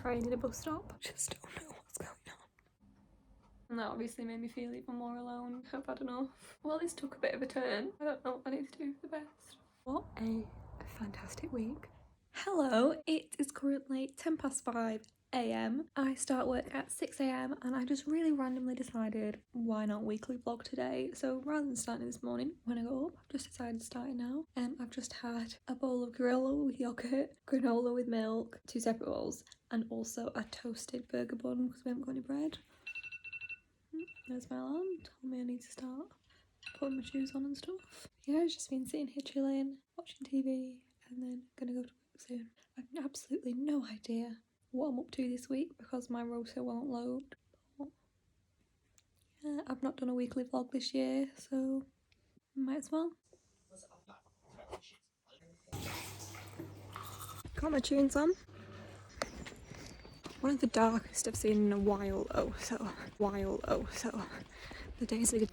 train in a bus stop. Just don't know what's going on. And that obviously made me feel even more alone. I've had enough. Well, this took a bit of a turn. I don't know what I need to do for the best. What a fantastic week. Hello, it is currently 5:10 AM. I start work at 6 AM and I just really randomly decided why not weekly vlog today. So rather than starting this morning when I go up, I've just decided to start it now. I've just had a bowl of granola with yogurt, granola with milk, 2 separate bowls, and also a toasted burger bun because we haven't got any bread. There's my alarm, told me I need to start putting my shoes on and stuff. Yeah, I've just been sitting here chilling, watching TV, and then gonna go to work soon. I've absolutely no idea what I'm up to this week because my rotor won't load. But yeah, I've not done a weekly vlog this year, so might as well. Got my tunes on. One of the darkest I've seen in a while so the days are good.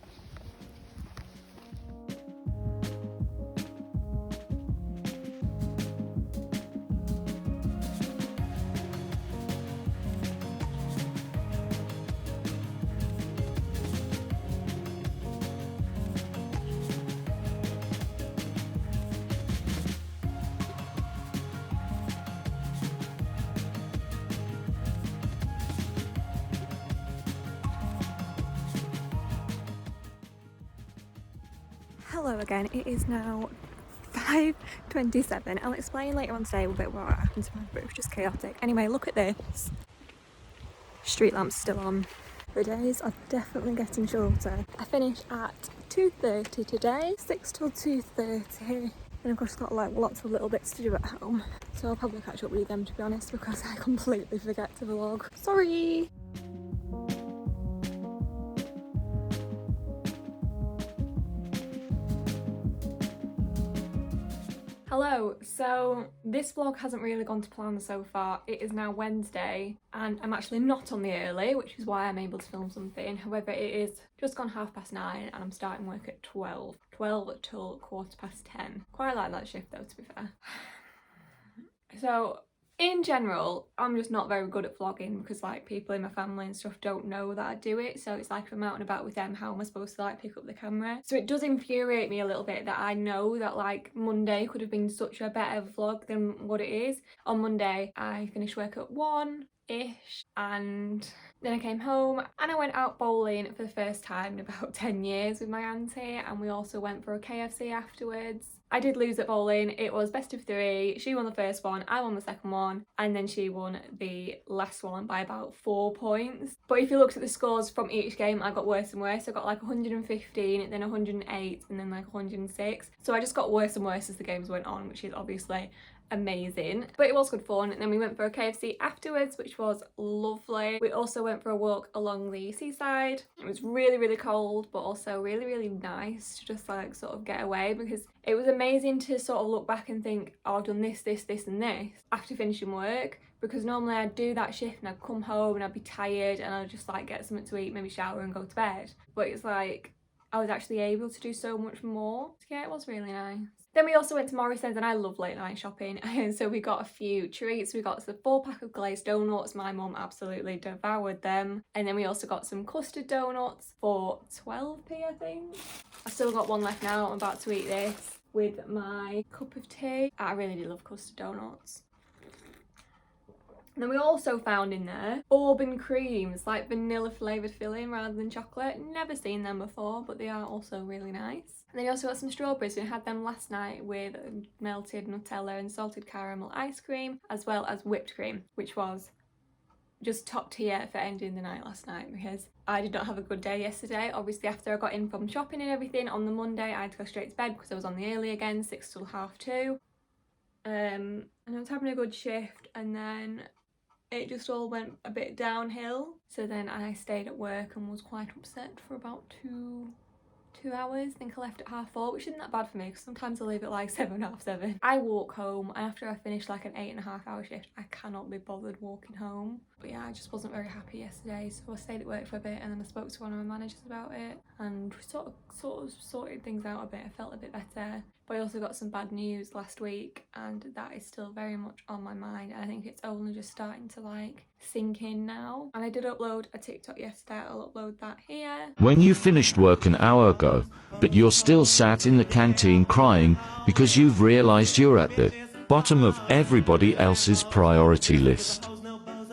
Hello again, it is now 5:27. I'll explain later on today a bit what happened to me, but it was just chaotic. Anyway, look at this. Street lamps still on. The days are definitely getting shorter. I finish at 2:30 today, 6 till 2:30. And of course I've got like lots of little bits to do at home. So I'll probably catch up with them, to be honest, because I completely forget to vlog. Sorry! Hello, so this vlog hasn't really gone to plan so far. It is now Wednesday and I'm actually not on the early, which is why I'm able to film something. However, it is just gone 9:30 and I'm starting work at 12 till 10:15. Quite like that shift though, to be fair. So in general, I'm just not very good at vlogging because like people in my family and stuff don't know that I do it. So it's like if I'm out and about with them, how am I supposed to like pick up the camera? So it does infuriate me a little bit that I know that like Monday could have been such a better vlog than what it is. On Monday, I finished work at 1-ish and then I came home and I went out bowling for the first time in about 10 years with my auntie, and we also went for a KFC afterwards. I did lose at bowling. It was best of 3. She won the first one, I won the second one, and then she won the last one by about 4 points. But if you looked at the scores from each game, I got worse and worse. I got like 115, then 108, and then like 106. So I just got worse and worse as the games went on, which is obviously amazing, but it was good fun. And then we went for a KFC afterwards, which was lovely. We also went for a walk along the seaside. It was really cold, but also really nice to just like sort of get away, because it was amazing to sort of look back and think, oh, I've done this and this after finishing work, because normally I'd do that shift and I'd come home and I'd be tired and I'd just like get something to eat, maybe shower and go to bed. But it's like I was actually able to do so much more. So yeah, it was really nice. Then we also went to Morrison's, and I love late night shopping, and so we got a few treats. We got the 4-pack of glazed donuts. My mum absolutely devoured them. And then we also got some custard donuts for 12p, I think. I've still got one left now. I'm about to eat this with my cup of tea. I really do love custard donuts. And then we also found in there bourbon creams, like vanilla flavoured filling rather than chocolate. Never seen them before, but they are also really nice. And then we also got some strawberries. We had them last night with melted Nutella and salted caramel ice cream, as well as whipped cream, which was just top tier for ending the night last night, because I did not have a good day yesterday. Obviously, after I got in from shopping and everything on the Monday, I had to go straight to bed because I was on the early again, 6 till 2:30. And I was having a good shift, and then it just all went a bit downhill. So then I stayed at work and was quite upset for about two 2 hours. I think I left at 4:30, which isn't that bad for me because sometimes I leave at like 7, 7:30. I walk home, and after I finish like an 8.5-hour shift, I cannot be bothered walking home. But yeah, I just wasn't very happy yesterday, so I stayed at work for a bit, and then I spoke to one of my managers about it, and we sort of sorted things out a bit. I felt a bit better. But I also got some bad news last week, and that is still very much on my mind, and I think it's only just starting to like sink in now. And I did upload a TikTok yesterday. I'll upload that here. When you finished work an hour ago, but you're still sat in the canteen crying because you've realized you're at the bottom of everybody else's priority list.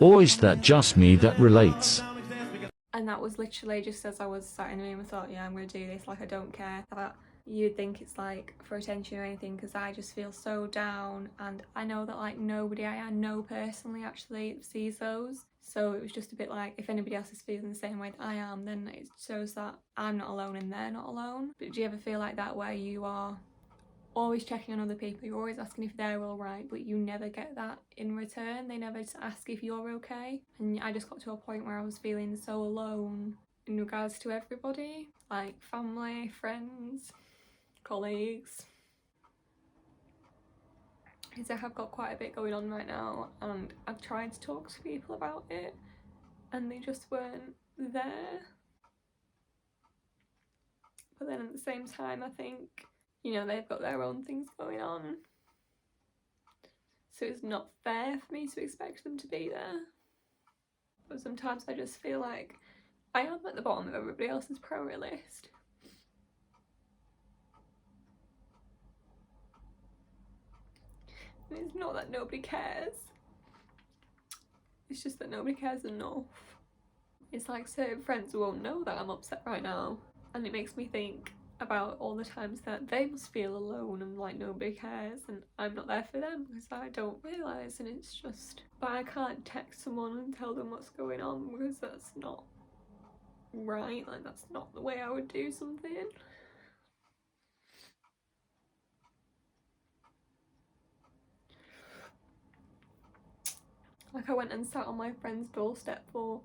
Or is that just me that relates? And that was literally just as I was sat in the room. I thought, yeah, I'm gonna do this, like I don't care that you'd think it's like for attention or anything, because I just feel so down, and I know that like nobody I know personally actually sees those. So it was just a bit like, if anybody else is feeling the same way that I am, then it shows that I'm not alone and they're not alone. But do you ever feel like that, where you are always checking on other people, you're always asking if they're all right, but you never get that in return? They never ask if you're okay. And I just got to a point where I was feeling so alone in regards to everybody, like family, friends, colleagues. Because I have got quite a bit going on right now, and I've tried to talk to people about it and they just weren't there. But then at the same time, I think, you know, they've got their own things going on, so it's not fair for me to expect them to be there. But sometimes I just feel like I am at the bottom of everybody else's priority list. And it's not that nobody cares, it's just that nobody cares enough. It's like certain friends won't know that I'm upset right now, and it makes me think about all the times that they must feel alone and like nobody cares, and I'm not there for them because I don't realise. And it's just, but I can't text someone and tell them what's going on because that's not right, like that's not the way I would do something. Like I went and sat on my friend's doorstep for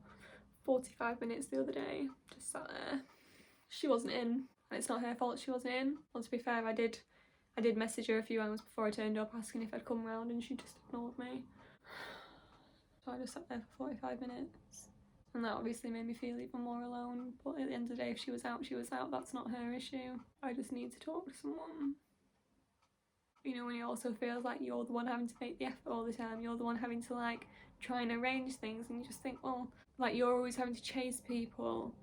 45 minutes the other day, just sat there. She wasn't in, and it's not her fault she wasn't in. Well, to be fair, I did message her a few hours before I turned up asking if I'd come round, and she just ignored me. So I just sat there for 45 minutes, and that obviously made me feel even more alone. But at the end of the day, if she was out, she was out. That's not her issue. I just need to talk to someone. You know, when it also feels like you're the one having to make the effort all the time, you're the one having to like try and arrange things, and you just think, well, like you're always having to chase people,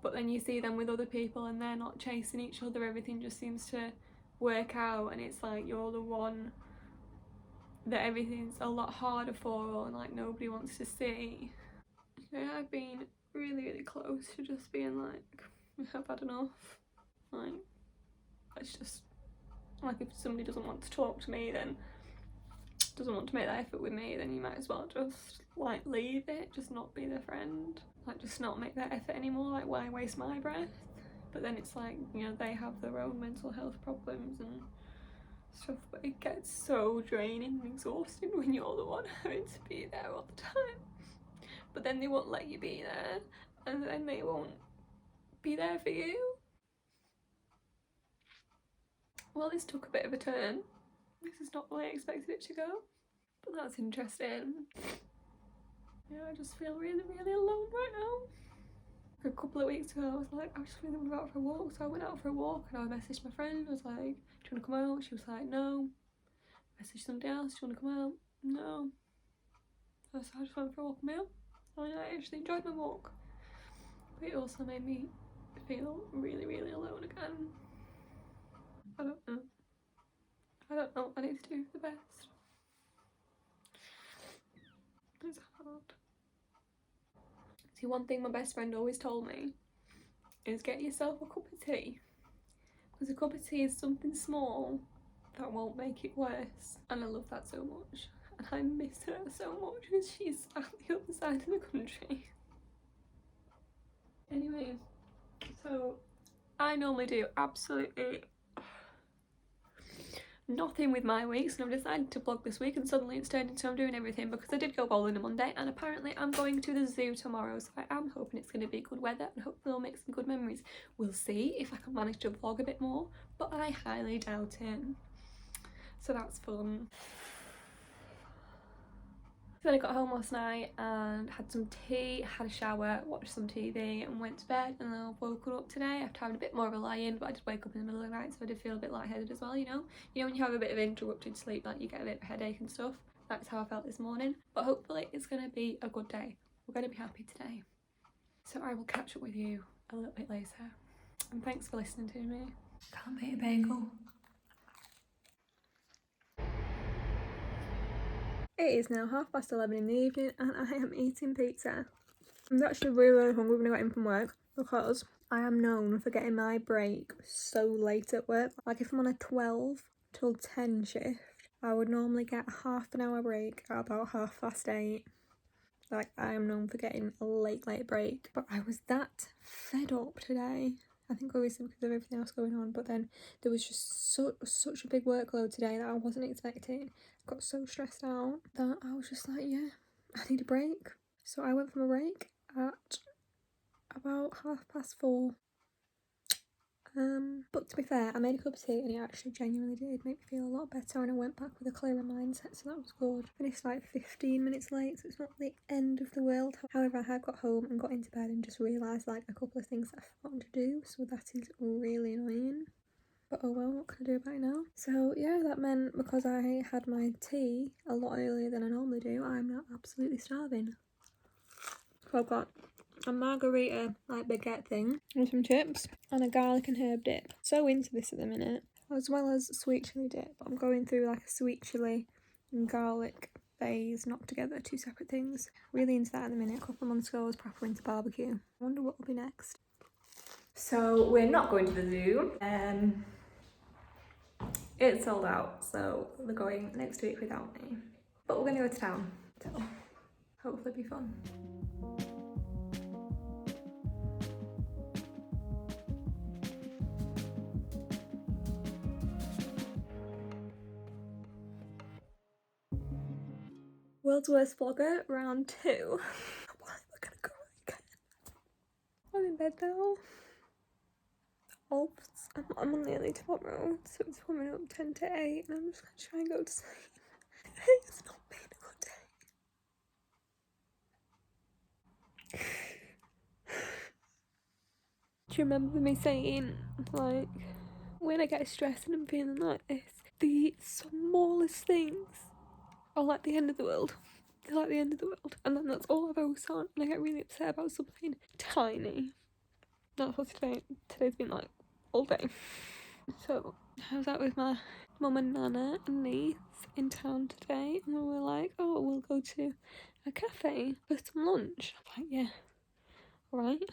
but then you see them with other people and they're not chasing each other, everything just seems to work out, and it's like you're the one that everything's a lot harder for, and like nobody wants to see. Yeah, I've been really close to just being like, I've had enough. Like, it's just like, if somebody doesn't want to talk to me, then doesn't want to make that effort with me, then you might as well just like leave it, just not be their friend, like just not make that effort anymore. Like, why waste my breath? But then it's like, you know, they have their own mental health problems and stuff, but it gets so draining and exhausting when you're the one having to be there all the time. But then they won't let you be there, and then they won't be there for you. Well, this took a bit of a turn. This is not the way I expected it to go, but that's interesting. Yeah, I just feel really alone right now. A couple of weeks ago, I was like, I just really want to go out for a walk, so I went out for a walk, and I messaged my friend. I was like, do you want to come out? She was like, no. I messaged somebody else, do you want to come out? No. So I just went for a walk with my own, and I actually enjoyed my walk, but it also made me feel really alone again. I don't know what I need to do for the best. It's hard. See, one thing my best friend always told me is get yourself a cup of tea, because a cup of tea is something small that won't make it worse. And I love that so much, and I miss her so much because she's at the other side of the country. Anyway, so I normally do absolutely nothing with my week, so I've decided to vlog this week, and suddenly it's turned into I'm doing everything because I did go bowling on Monday, and apparently I'm going to the zoo tomorrow, so I am hoping it's going to be good weather and hopefully I'll make some good memories. We'll see if I can manage to vlog a bit more, but I highly doubt it. So that's fun. So then I got home last night and had some tea, had a shower, watched some TV and went to bed, and then I woke up today after having a bit more of a lie-in, but I did wake up in the middle of the night, so I did feel a bit lightheaded as well, you know? You know when you have a bit of interrupted sleep, like you get a bit of a headache and stuff? That's how I felt this morning. But hopefully it's going to be a good day. We're going to be happy today. So I will catch up with you a little bit later. And thanks for listening to me. Can't beat a bagel. It is now 11:30 in the evening and I am eating pizza. I'm actually really hungry when I got in from work because I am known for getting my break so late at work. Like if I'm on a 12 till 10 shift, I would normally get a half an hour break at about 8:30. Like I am known for getting a late break. But I was that fed up today. I think obviously because of everything else going on, but then there was just such a big workload today that I wasn't expecting. I got so stressed out that I was just like, yeah, I need a break. So I went for my break at about 4:30. But to be fair, I made a cup of tea and it actually genuinely did make me feel a lot better, and I went back with a clearer mindset, so that was good. Finished like 15 minutes late, so it's not the end of the world. However, I had got home and got into bed and just realised like a couple of things that I forgot to do, so that is really annoying. But oh well, what can I do about it now? So yeah, that meant because I had my tea a lot earlier than I normally do, I'm now absolutely starving. So I've got a margarita like baguette thing with some chips and a garlic and herb dip. So into this at the minute, as well as sweet chilli dip. I'm going through like a sweet chilli and garlic phase, not together, two separate things. Really into that at the minute. A couple of months ago I was proper into barbecue. I wonder what will be next. So we're not going to the zoo. It's sold out, so they're going next week without me. But we're gonna go to town, so hopefully it'll be fun. World's Worst Vlogger, round 2. Why am I gonna go again? I'm in bed now. I'm on the early tomorrow, so it's coming up 10 to 8, and I'm just gonna try and go to sleep. It's not been a good day. Do you remember me saying, like, when I get stressed and I'm feeling like this, the smallest things are like the end of the world. They're like the end of the world. And then that's all I focus on, and I get really upset about something tiny. That's what today's been like all day. So I was out with my mum and nana and niece in town today, and we were like, oh, we'll go to a cafe for some lunch. I'm like, yeah, alright.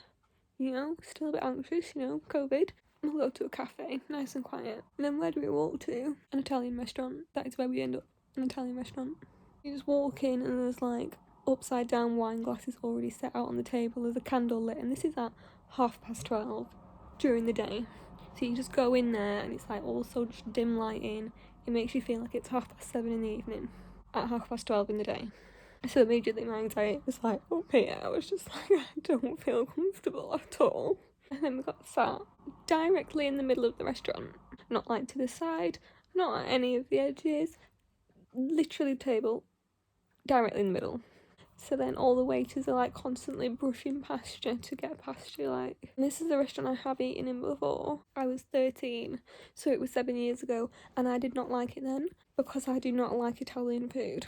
You know, still a bit anxious, you know, COVID. We'll go to a cafe, nice and quiet. And then where do we walk to? An Italian restaurant. That is where we end up, an Italian restaurant. You just walk in and there's like upside down wine glasses already set out on the table. There's a candle lit, and this is at 12:30 during the day. So you just go in there and it's like all so dim lighting. It makes you feel like it's 7:30 in the evening at 12:30 in the day. So immediately my anxiety was like up here. I was just like, I don't feel comfortable at all. And then we got sat directly in the middle of the restaurant. Not like to the side, not at any of the edges. Literally the table directly in the middle. So then all the waiters are like constantly brushing past you to get past you. Like, and this is a restaurant I have eaten in before. I was 13, so it was 7 years ago, and I did not like it then because I do not like Italian food.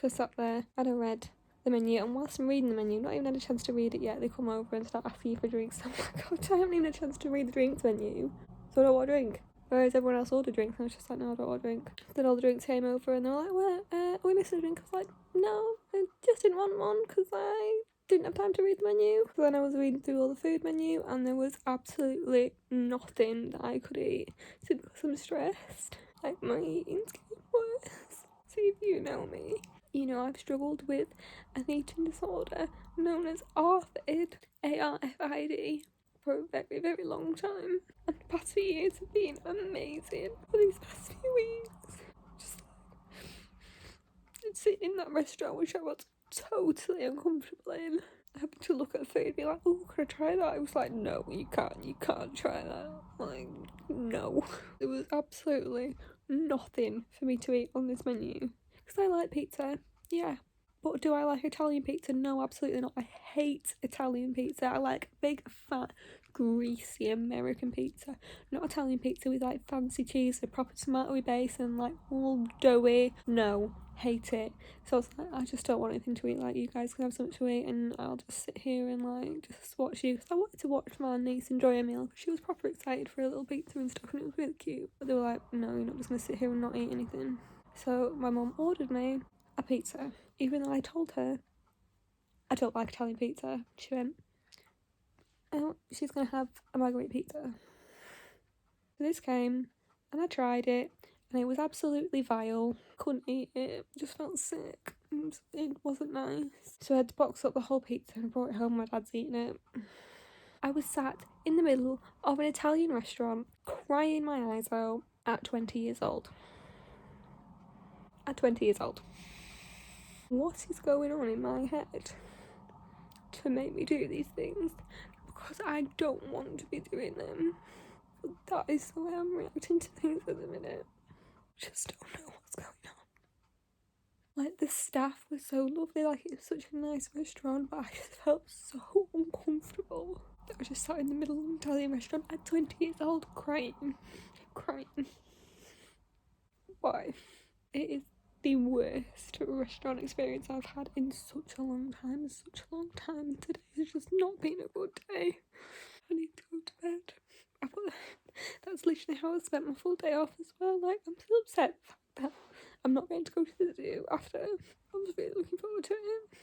So I sat there and I read the menu, and whilst I'm reading the menu, not even had a chance to read it yet, they come over and start asking you for drinks. I'm like, God, I haven't even had a chance to read the drinks menu, so I don't want a drink. Whereas everyone else ordered drinks, and I was just like, no, I don't want a drink. Then all the drinks came over and they were like, well, are we missing a drink? I was like, no, I just didn't want one because I didn't have time to read the menu. So then I was reading through all the food menu, and there was absolutely nothing that I could eat. So because I'm stressed, like my eating's getting worse. So if you know me, you know I've struggled with an eating disorder known as ARFID, ARFID, for a very, very long time. And the past few years have been amazing. For these past few weeks, just sitting in that restaurant, which I was totally uncomfortable in, having to look at the food and be like, oh, can I try that? I was like, no, you can't try that. Like, no. There was absolutely nothing for me to eat on this menu. Because I like pizza, yeah. But do I like Italian pizza? No, absolutely not. I hate Italian pizza. I like big, fat, greasy American pizza. Not Italian pizza with like fancy cheese, a proper tomatoey base and like all doughy. No, hate it. So I was like, I just don't want anything to eat. Like, you guys can have something to eat and I'll just sit here and like just watch you. Because I wanted to watch my niece enjoy a meal because she was proper excited for a little pizza and stuff and it was really cute. But they were like, no, you're not just going to sit here and not eat anything. So my mum ordered me a pizza, even though I told her I don't like Italian pizza. She went, oh, she's gonna have a margherita pizza. So this came and I tried it and it was absolutely vile. Couldn't eat it, just felt sick. It wasn't nice. So I had to box up the whole pizza and I brought it home. My dad's eating it. I was sat in the middle of an Italian restaurant crying my eyes out at 20 years old. At 20 years old. What is going on in my head to make me do these things? Because I don't want to be doing them. But that is the way I'm reacting to things at the minute. Just don't know what's going on. Like, the staff was so lovely, like it was such a nice restaurant, but I just felt so uncomfortable. I was just sat in the middle of an Italian restaurant at 20 years old crying. Why? It is the worst restaurant experience I've had in such a long time. Today has just not been a good day. I need to go to bed. That's literally how I spent my full day off as well. Like, I'm still upset that I'm not going to go to the zoo after. I was really looking forward to it.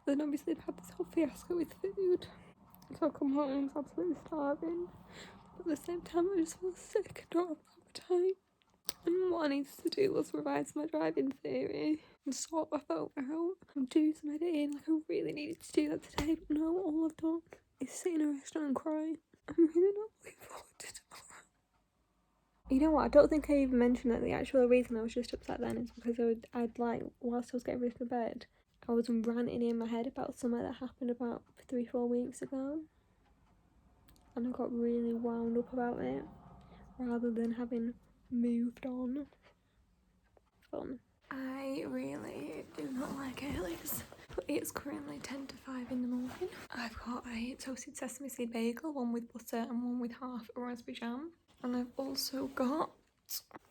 Then obviously I've had this whole fiasco with food. So I come home and I'm absolutely starving. But at the same time I just feel sick, I don't have appetite. And what I needed to do was revise my driving theory and sort my phone out and do some editing. Like, I really needed to do that today, but no, all I've done is sit in a restaurant and cry. I'm really not looking forward to tomorrow. You know what, I don't think I even mentioned that the actual reason I was just upset then is because I'd like, whilst I was getting ready for bed, I was ranting in my head about something that happened about 3-4 weeks ago. And I got really wound up about it, rather than having moved on. Fun. I really do not like earlies, but it's currently 10 to 5 in the morning. I've got a toasted sesame seed bagel, one with butter and one with half a raspberry jam. And I've also got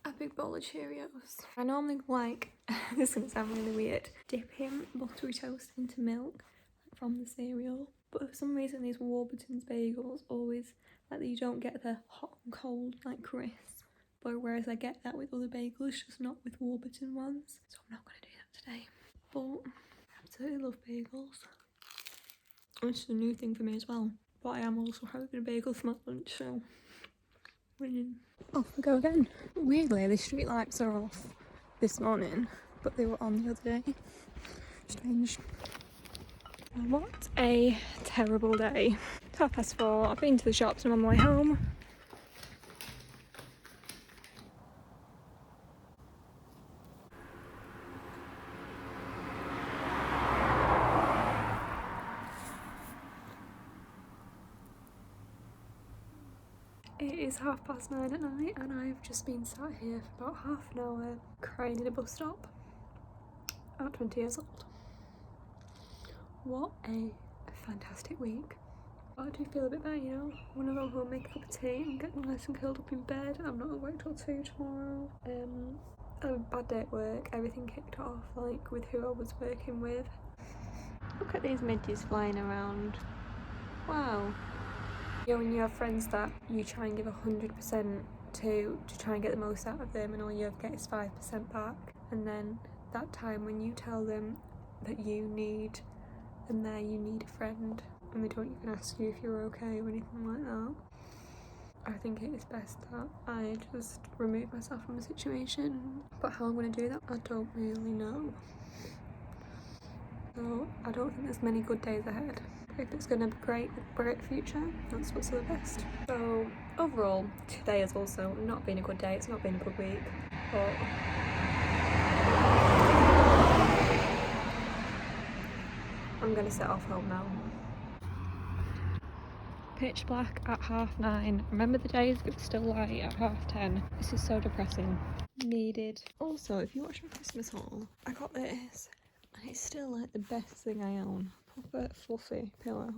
a big bowl of Cheerios. I normally like, this is going to sound really weird, dipping buttery toast into milk from the cereal. But for some reason these Warburton's bagels always, like, you don't get the hot and cold, like, crisp. But whereas I get that with other bagels, just not with Warburton ones. So I'm not going to do that today. But I absolutely love bagels. It's a new thing for me as well. But I am also having a bagel for my lunch, so winning. Off we go again. Weirdly, the street lights are off this morning, but they were on the other day. Strange. What a terrible day. It's 4:30. I've been to the shops and I'm on my way home. It is 9:30 at night and I've just been sat here for about half an hour crying in a bus stop at 20 years old. What a fantastic week. I do feel a bit better, you know. I want to go home, make a cup of tea and get nice and curled up in bed. I'm not at work till 2 tomorrow. A bad day at work, everything kicked off, like, with who I was working with. Look at these midges flying around. Wow. You know, when you have friends that you try and give 100% to try and get the most out of them and all you ever get is 5% back, and then that time when you tell them that you need them there, you need a friend, and they don't even ask you if you're okay or anything like that. I think it is best that I just remove myself from the situation, but how I'm going to do that, I don't really know. So I don't think there's many good days ahead. Hope it's going to be great, a bright future. That's what's the best. So overall, today has also not been a good day. It's not been a good week, but I'm going to set off home now. Pitch black at 9:30. Remember the days it was still light at 10:30? This is so depressing. Needed. Also, if you watch my Christmas haul, I got this, and it's still like the best thing I own. Proper fluffy pillow.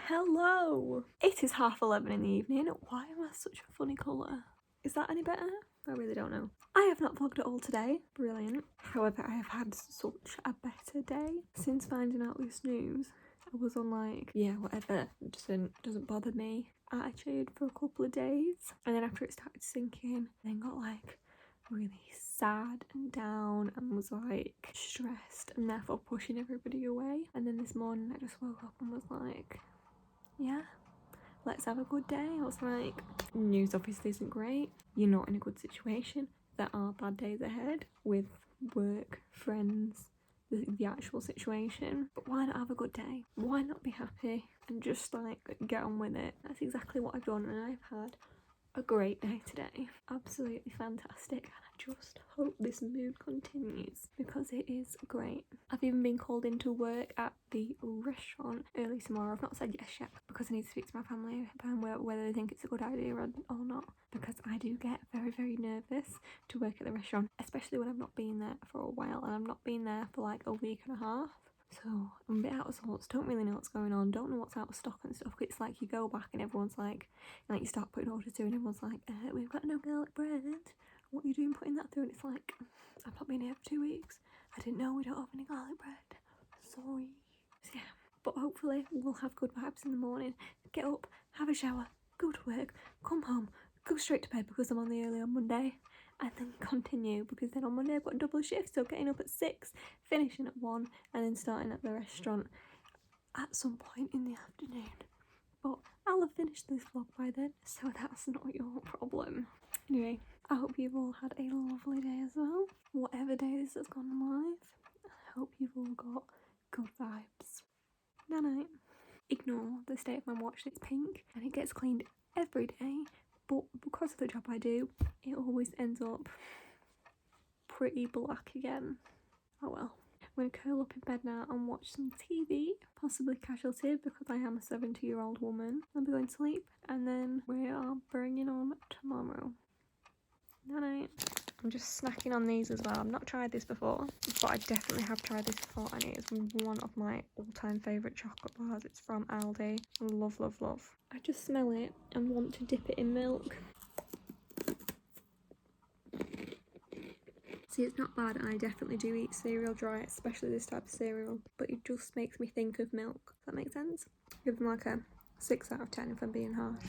Hello! It is 11:30 in the evening. Why am I such a funny colour? Is that any better? I really don't know. I have not vlogged at all today. Brilliant. However, I have had such a better day since finding out this news. I was on like, yeah, whatever, it doesn't bother me attitude for a couple of days. And then after it started sinking, then got like really sad and down and was like stressed and therefore pushing everybody away. And then this morning I just woke up and was like, yeah, let's have a good day. I was like, news obviously isn't great. You're not in a good situation. There are bad days ahead with work, friends, the actual situation, but why not have a good day? Why not be happy and just like get on with it? That's exactly what I've done, and I've had a great day today. Absolutely fantastic, and I just hope this mood continues because it is great. I've even been called into work at the restaurant early tomorrow. I've not said yes yet because I need to speak to my family about whether they think it's a good idea or not, because I do get very, very nervous to work at the restaurant, especially when I've not been there for a while, and I've not been there for like a week and a half. So I'm a bit out of sorts, don't really know what's going on, don't know what's out of stock and stuff. It's like you go back and everyone's like you start putting orders through and everyone's like, we've got no garlic bread. What are you doing putting that through? And it's like, I've not been here for 2 weeks. I didn't know we don't have any garlic bread. Sorry. So yeah, but hopefully we'll have good vibes in the morning. Get up, have a shower, go to work, come home, go straight to bed because I'm on the early on Monday. And then continue because then on Monday I've got a double shift, so getting up at 6, finishing at 1, and then starting at the restaurant at some point in the afternoon. But I'll have finished this vlog by then, so that's not your problem. Anyway, I hope you've all had a lovely day as well, whatever day this has gone in life. I hope you've all got good vibes. Night night. Ignore the state of my watch, it's pink and it gets cleaned every day. But because of the job I do, it always ends up pretty black again. Oh well. I'm going to curl up in bed now and watch some TV, possibly Casualty because I am a 70-year-old woman. I'll be going to sleep and then we are bringing on tomorrow. Night night. I'm just snacking on these as well. I've not tried this before, but I definitely have tried this before and it is one of my all-time favourite chocolate bars. It's from Aldi. Love, love, love. I just smell it and want to dip it in milk. See, it's not bad and I definitely do eat cereal dry, especially this type of cereal, but it just makes me think of milk. Does that make sense? Give them like a 6 out of 10 if I'm being harsh.